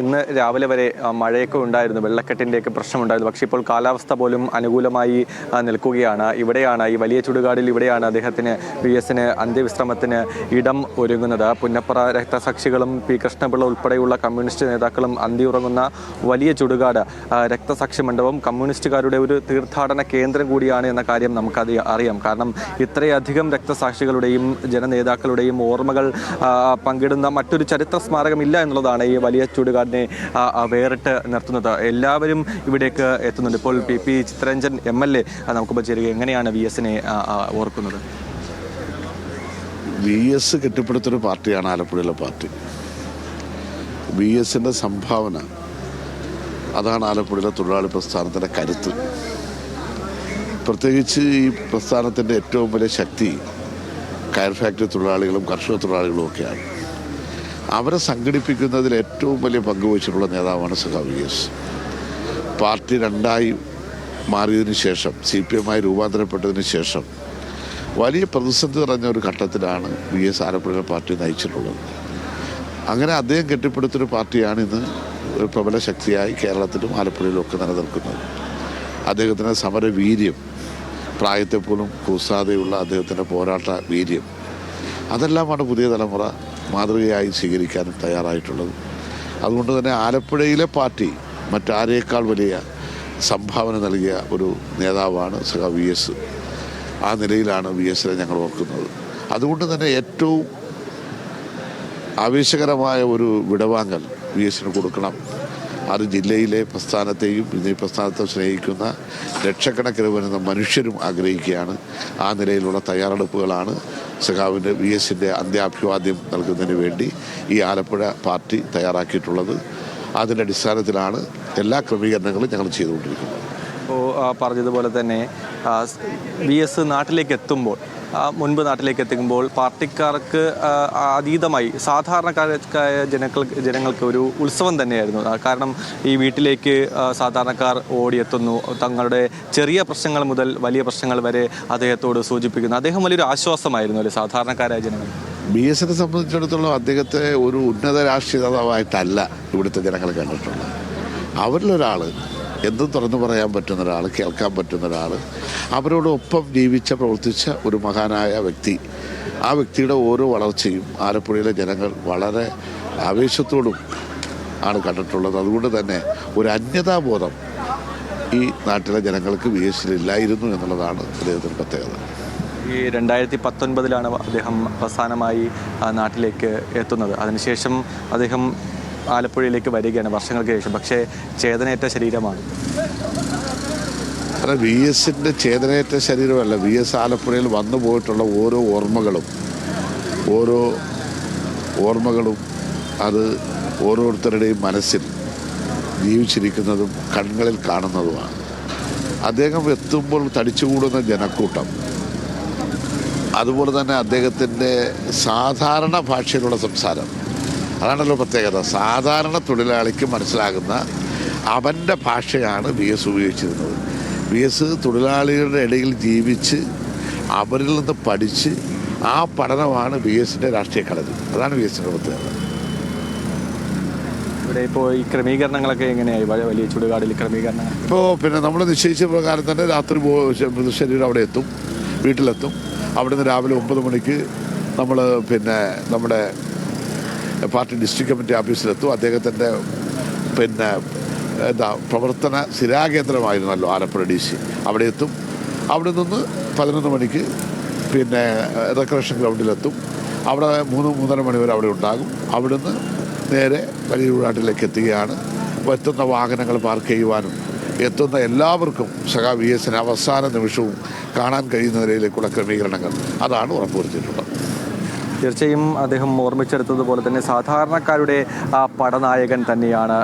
ഇന്ന് രാവിലെ വരെ മഴയൊക്കെ ഉണ്ടായിരുന്നു, വെള്ളക്കെട്ടിൻ്റെയൊക്കെ പ്രശ്നമുണ്ടായിരുന്നു. പക്ഷേ ഇപ്പോൾ കാലാവസ്ഥ പോലും അനുകൂലമായി നിൽക്കുകയാണ്. ഇവിടെയാണ് ഈ വലിയ ചുടുകാടിൽ ഇവിടെയാണ് അദ്ദേഹത്തിന് VS-ന് അന്ത്യവിശ്രമത്തിന് ഇടം ഒരുങ്ങുന്നത്. പുന്നപ്ര രക്തസാക്ഷികളും പി കൃഷ്ണപിള്ള ഉൾപ്പെടെയുള്ള കമ്മ്യൂണിസ്റ്റ് നേതാക്കളും അന്തിയുറങ്ങുന്ന വലിയ ചുടുകാട് രക്തസാക്ഷി മണ്ഡപം കമ്മ്യൂണിസ്റ്റുകാരുടെ ഒരു തീർത്ഥാടന കേന്ദ്രം കൂടിയാണ് എന്ന കാര്യം നമുക്കത് അറിയാം. കാരണം ഇത്രയധികം രക്തസാക്ഷികളുടെയും ജനനേതാക്കളുടെയും ഓർമ്മകൾ പങ്കിടുന്ന മറ്റൊരു ചരിത്ര സ്മാരകമില്ല എന്നുള്ളതാണ് ഈ വലിയ ചുടുകാടിനെ വേറിട്ട് നിർത്തുന്നത്. എല്ലാവരും ഇവിടേക്ക് എത്തുന്നുണ്ട്. ഇപ്പോൾ PP ചിത്തരഞ്ജൻ MLA നമുക്ക് ചേരുക. എങ്ങനെയാണ് VS-നെ ഓർക്കുന്നത്? VS കെട്ടിപ്പടുത്തൊരു പാർട്ടിയാണ് ആലപ്പുഴയിലെ പാർട്ടി. VS-ൻ്റെ സംഭാവന അതാണ് ആലപ്പുഴയിലെ തൊഴിലാളി പ്രസ്ഥാനത്തിൻ്റെ കരുത്ത്. പ്രത്യേകിച്ച് ഈ പ്രസ്ഥാനത്തിൻ്റെ ഏറ്റവും വലിയ ശക്തി കയർ ഫാക്ടറി തൊഴിലാളികളും കർഷക തൊഴിലാളികളും ഒക്കെയാണ്. അവരെ സംഘടിപ്പിക്കുന്നതിൽ ഏറ്റവും വലിയ പങ്കുവഹിച്ചിട്ടുള്ള നേതാവാണ് സഖാവ് VS. പാർട്ടി രണ്ടായി മാറിയതിനു ശേഷം, CPM രൂപാന്തരപ്പെട്ടതിന് ശേഷം വലിയ പ്രതിസന്ധി നിറഞ്ഞ ഒരു ഘട്ടത്തിലാണ് VS ആലപ്പുഴ പാർട്ടി നയിച്ചിട്ടുള്ളത്. അങ്ങനെ അദ്ദേഹം കെട്ടിപ്പടുത്തൊരു പാർട്ടിയാണ് ഇന്ന് ഒരു പ്രബല ശക്തിയായി കേരളത്തിലും ആലപ്പുഴയിലും ഒക്കെ നിലനിൽക്കുന്നത്. അദ്ദേഹത്തിൻ്റെ സമരവീര്യം, പ്രായത്തെ പോലും കൂസാതെയുള്ള അദ്ദേഹത്തിൻ്റെ പോരാട്ട വീര്യം, അതെല്ലാമാണ് പുതിയ തലമുറ മാതൃകയായി സ്വീകരിക്കാനും തയ്യാറായിട്ടുള്ളത്. അതുകൊണ്ട് തന്നെ ആലപ്പുഴയിലെ പാർട്ടി മറ്റാരേക്കാൾ വലിയ സംഭാവന നൽകിയ ഒരു നേതാവാണ് സഖാവ് VS. ആ നിലയിലാണ് VS-നെ ഞങ്ങൾ ഓർക്കുന്നത്. അതുകൊണ്ട് തന്നെ ഏറ്റവും ആവേശകരമായ ഒരു വിടവാങ്ങൽ VS-ന് കൊടുക്കണം. അത് ജില്ലയിലെ പ്രസ്ഥാനത്തെയും ഈ പ്രസ്ഥാനത്തെ സ്നേഹിക്കുന്ന ലക്ഷക്കണക്കിന് വരുന്ന മനുഷ്യരും ആഗ്രഹിക്കുകയാണ്. ആ നിലയിലുള്ള തയ്യാറെടുപ്പുകളാണ് സഖാവിൻ്റെ VS-ൻ്റെ അന്ത്യാഭിവാദ്യം നൽകുന്നതിന് വേണ്ടി ഈ ആലപ്പുഴ പാർട്ടി തയ്യാറാക്കിയിട്ടുള്ളത്. അതിൻ്റെ അടിസ്ഥാനത്തിലാണ് എല്ലാ ക്രമീകരണങ്ങളും ഞങ്ങൾ ചെയ്തുകൊണ്ടിരിക്കുന്നത്. ഇപ്പോൾ പറഞ്ഞതുപോലെ തന്നെ VS നാട്ടിലേക്ക് എത്തുമ്പോൾ, മുൻപ് നാട്ടിലേക്ക് എത്തുമ്പോൾ പാർട്ടിക്കാർക്ക് അതീതമായി സാധാരണക്കാരായ ജനങ്ങൾക്ക് ഒരു ഉത്സവം തന്നെയായിരുന്നു. കാരണം ഈ വീട്ടിലേക്ക് സാധാരണക്കാർ ഓടിയെത്തുന്നു. തങ്ങളുടെ ചെറിയ പ്രശ്നങ്ങൾ മുതൽ വലിയ പ്രശ്നങ്ങൾ വരെ അദ്ദേഹത്തോട് സൂചിപ്പിക്കുന്നു. അദ്ദേഹം വലിയൊരു ആശ്വാസമായിരുന്നു അല്ലേ സാധാരണക്കാരായ ജനങ്ങൾ? VS-നെ സംബന്ധിച്ചിടത്തോളം അദ്ദേഹത്തെ ഒരു ഉന്നത രാഷ്ട്രീയ നേതാവായിട്ടല്ല ഇവിടുത്തെ ജനങ്ങൾ കണ്ടിട്ടുള്ളത്. അവരിലൊരാൾ, എന്തും തുറന്നു പറയാൻ പറ്റുന്ന ഒരാൾ, കേൾക്കാൻ പറ്റുന്ന ഒരാൾ, അവരോടൊപ്പം ജീവിച്ച പ്രവർത്തിച്ച ഒരു മഹാനായ വ്യക്തി. ആ വ്യക്തിയുടെ ഓരോ വളർച്ചയും ആലപ്പുഴയിലെ ജനങ്ങൾ വളരെ ആവേശത്തോടും ആണ് കണ്ടിട്ടുള്ളത്. അതുകൊണ്ട് തന്നെ ഒരു അന്യതാബോധം ഈ നാട്ടിലെ ജനങ്ങൾക്ക് VS-ലില്ലായിരുന്നു എന്നുള്ളതാണ് അദ്ദേഹത്തിൻ്റെ പ്രത്യേകത. ഈ 2019 അദ്ദേഹം അവസാനമായി നാട്ടിലേക്ക് എത്തുന്നത്. അതിനുശേഷം അദ്ദേഹം ആലപ്പുഴയിലേക്ക് വരികയാണ് വർഷങ്ങൾക്ക് ശേഷം. പക്ഷേ ചേതനയേറ്റ ശരീരമാണ്. അല്ല, VS-ൻ്റെ ചേതനയേറ്റ ശരീരമല്ല. VS ആലപ്പുഴയിൽ വന്നു പോയിട്ടുള്ള ഓരോ ഓർമ്മകളും അത് ഓരോരുത്തരുടെയും മനസ്സിൽ ജീവിച്ചിരിക്കുന്നതും കണ്ണുകളിൽ കാണുന്നതുമാണ്. അദ്ദേഹം എത്തുമ്പോൾ തടിച്ചുകൂടുന്ന ജനക്കൂട്ടം, അതുപോലെ തന്നെ അദ്ദേഹത്തിൻ്റെ സാധാരണ ഭാഷയിലുള്ള സംസാരം, അതാണല്ലോ പ്രത്യേകത. സാധാരണ തൊഴിലാളിക്ക് മനസ്സിലാകുന്ന അവൻ്റെ ഭാഷയാണ് VS ഉപയോഗിച്ചിരുന്നത്. VS തൊഴിലാളികളുടെ ഇടയിൽ ജീവിച്ച് അവരിൽ നിന്ന് പഠിച്ച് ആ പഠനമാണ് VS-ൻ്റെ രാഷ്ട്രീയ കളരി. അതാണ് VS-ൻ്റെ പ്രത്യേകത. ഇവിടെ ഇപ്പോൾ ഈ ക്രമീകരണങ്ങളൊക്കെ എങ്ങനെയായി വലിയ ചുടുകാടിൽ ക്രമീകരണങ്ങൾ? പിന്നെ നമ്മൾ നിശ്ചയിച്ച പ്രകാരം തന്നെ രാത്രി ശരീരം അവിടെ എത്തും, വീട്ടിലെത്തും. അവിടുന്ന് രാവിലെ 9 മണിക്ക് നമ്മൾ നമ്മുടെ പാർട്ടി ഡിസ്ട്രിക്ട് കമ്മിറ്റി ഓഫീസിലെത്തും. അദ്ദേഹത്തിൻ്റെ പ്രവർത്തന സ്ഥിരാകേന്ദ്രമായിരുന്നല്ലോ ആലപ്പുഴ DC. അവിടെ എത്തും. അവിടെ നിന്ന് 11 മണിക്ക് റിക്രഷൻ ഗ്രൗണ്ടിലെത്തും. അവിടെ 3-3:30 മണി വരെ അവിടെ ഉണ്ടാകും. അവിടുന്ന് നേരെ വലിയ ചുടുകാട്ടിലേക്ക് എത്തുകയാണ്. എത്തുന്ന വാഹനങ്ങൾ പാർക്ക് ചെയ്യുവാനും എത്തുന്ന എല്ലാവർക്കും സഖാവ് VS-നെ അവസാന നിമിഷവും കാണാൻ കഴിയുന്ന നിലയിലേക്കുള്ള ക്രമീകരണങ്ങൾ അതാണ് ഉറപ്പുവരുത്തിയിട്ടുള്ളത്. തീർച്ചയായും അദ്ദേഹം ഓർമ്മിച്ചെടുത്തതുപോലെ തന്നെ സാധാരണക്കാരുടെ പടനായകൻ തന്നെയാണ്